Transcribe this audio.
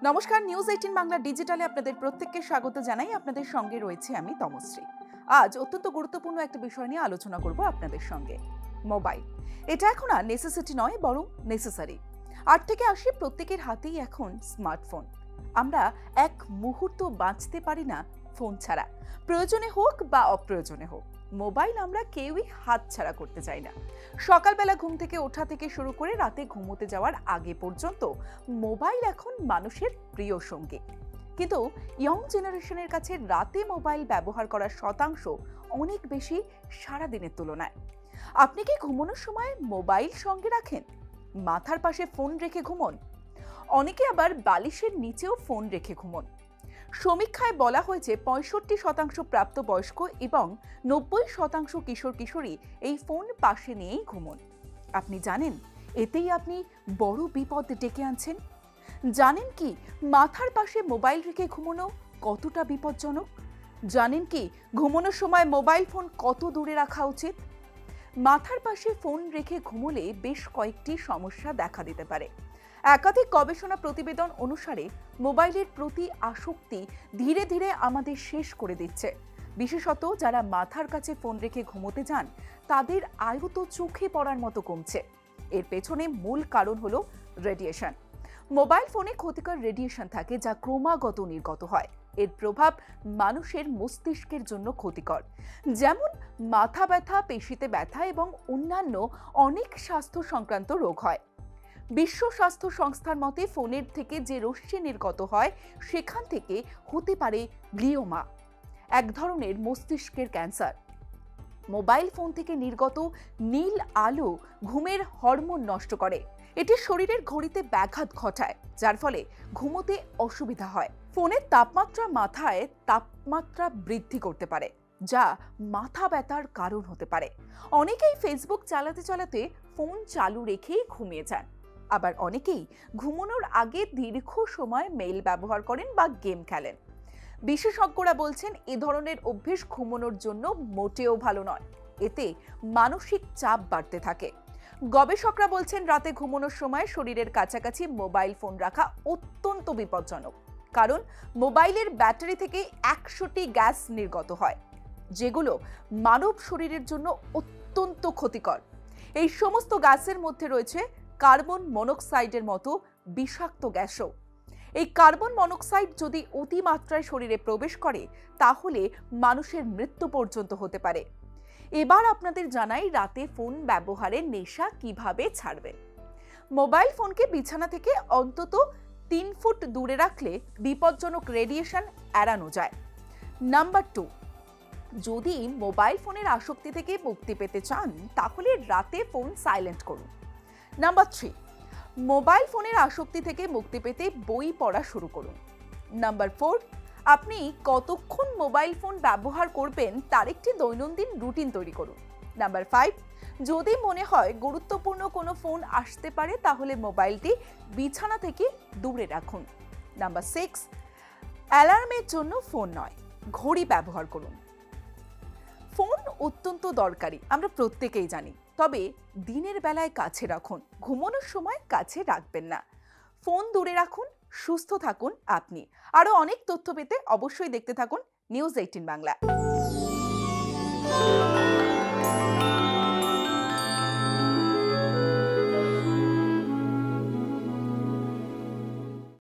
নমস্কার, নিউজ 18 বাংলা ডিজিটালে আপনাদের প্রত্যেককে স্বাগত জানাই। আপনাদের সঙ্গে রয়েছে আমি তমশ্রী। আজ অত্যন্ত গুরুত্বপূর্ণ একটা বিষয় নিয়ে আলোচনা করব আপনাদের সঙ্গে। মোবাইল, এটা এখন আর নেসেসিটি নয়, বরং নেসেসারি। 8 থেকে 80 প্রত্যেকের হাতেই এখন স্মার্টফোন। আমরা এক মুহূর্ত বাঁচতে পারি না ফোন ছাড়া। প্রয়োজনে হোক বা অপ্রয়োজনে হোক, মোবাইল আমরা কেউই হাতছাড়া করতে চাই না। সকালবেলা ঘুম থেকে ওঠা থেকে শুরু করে রাতে ঘুমোতে যাওয়ার আগে পর্যন্ত মোবাইল এখন মানুষের প্রিয় সঙ্গী। কিন্তু ইয়ং জেনারেশনের কাছে রাতে মোবাইল ব্যবহার করার শতাংশ অনেক বেশি সারাদিনের তুলনায়। আপনি কি ঘুমানোর সময় মোবাইল সঙ্গে রাখেন? মাথার পাশে ফোন রেখে ঘুমন? অনেকে আবার বালিশের নিচেও ফোন রেখে ঘুমন। সমীক্ষায় বলা হয়েছে 65% প্রাপ্তবয়স্ক এবং 90% কিশোর কিশোরী এই ফোন পাশে নিয়েই ঘুমন। আপনি জানেন এতেই আপনি বড় বিপদ ডেকে আনছেন? জানেন কি মাথার পাশে মোবাইল রেখে ঘুমানো কতটা বিপজ্জনক? জানেন কি ঘুমানোর সময় মোবাইল ফোন কত দূরে রাখা উচিত? মাথার পাশে ফোন রেখে ঘুমোলে বেশ কয়েকটি সমস্যা দেখা দিতে পারে। একাধিক গবেষণা প্রতিবেদন অনুসারে মোবাইলের প্রতি আসক্তি ধীরে ধীরে আমাদের শেষ করে দিচ্ছে। বিশেষত যারা মাথার কাছে ফোন রেখে ঘুমোতে যান, তাদের আয়ু তো চোখে পড়ার মতো কমছে। এর পেছনে মূল কারণ হলো রেডিয়েশন। মোবাইল ফোনে ক্ষতিকর রেডিয়েশন থাকে, যা ক্রমাগত নির্গত হয়। এর প্রভাব মানুষের মস্তিষ্কের জন্য ক্ষতিকর, যেমন মাথা ব্যথা, পেশিতে ব্যথা এবং অন্যান্য অনেক স্বাস্থ্য সংক্রান্ত রোগ হয়। বিশ্ব স্বাস্থ্য সংস্থার মতে ফোনের থেকে যে রশ্মি নির্গত হয়, সেখান থেকে হতে পারে গ্লিওমা, এক ধরনের মস্তিষ্কের ক্যান্সার। মোবাইল ফোন থেকে নির্গত নীল আলো ঘুমের হরমোন নষ্ট করে। এটি শরীরের ঘড়িতে ব্যাঘাত ঘটায়, যার ফলে ঘুমোতে অসুবিধা হয়। ফোনের তাপমাত্রা মাথায় তাপমাত্রা বৃদ্ধি করতে পারে, যা মাথা ব্যথার কারণ হতে পারে। অনেকেই ফেসবুক চালাতে চালাতে ফোন চালু রেখেই ঘুমিয়ে যান। আবার অনেকেই ঘুমানোর আগে দীর্ঘ সময় মেইল ব্যবহার করেন বা গেম খেলেন। বিশেষজ্ঞরা বলছেন এ ধরনের অভ্যেস ঘুমানোর জন্য মোটেও ভালো নয়। এতে মানসিক চাপ বাড়তে থাকে। গবেষকরা বলছেন রাতে ঘুমানোর সময় শরীরের কাছাকাছি মোবাইল ফোন রাখা অত্যন্ত বিপজ্জনক, কারণ মোবাইলের ব্যাটারি থেকে 100টি গ্যাস নির্গত হয়, যেগুলো মানব শরীরের জন্য অত্যন্ত ক্ষতিকর। এই সমস্ত গ্যাসের মধ্যে রয়েছে কার্বন মনোক্সাইডের মতো বিষাক্ত গ্যাসও। এই কার্বন মনোক্সাইড যদি অতিমাত্রায় শরীরে প্রবেশ করে, তাহলে মানুষের মৃত্যু পর্যন্ত হতে পারে। এবার আপনাদের জানাই রাতে ফোন ব্যবহারের নেশা কিভাবে ছাড়বেন। মোবাইল ফোনকে বিছানা থেকে অন্তত 3 ফুট দূরে রাখলে বিপজ্জনক রেডিয়েশন এড়ানো যায়। নাম্বার 2, যদি মোবাইল ফোনের আসক্তি থেকে মুক্তি পেতে চান, তাহলে রাতে ফোন সাইলেন্ট করুন। নাম্বার 3, মোবাইল ফোনের আসক্তি থেকে মুক্তি পেতে বই পড়া শুরু করুন। নাম্বার 4, আপনি কতক্ষণ মোবাইল ফোন ব্যবহার করবেন তার একটি দৈনন্দিন রুটিন তৈরি করুন। নাম্বার 5, যদি মনে হয় গুরুত্বপূর্ণ কোনো ফোন আসতে পারে, তাহলে মোবাইলটি বিছানা থেকে দূরে রাখুন। নাম্বার 6, অ্যালার্মের জন্য ফোন নয়, ঘড়ি ব্যবহার করুন। ফোন অত্যন্ত দরকারি, আমরা প্রত্যেকেই জানি, তবে দিনের বেলায় কাছে রাখুন, ঘুমানোর সময় কাছে রাখবেন না। ফোন দূরে রাখুন, সুস্থ থাকুন আপনি। আরো অনেক তথ্য পেতে অবশ্যই দেখতে থাকুন নিউজ 18 বাংলা।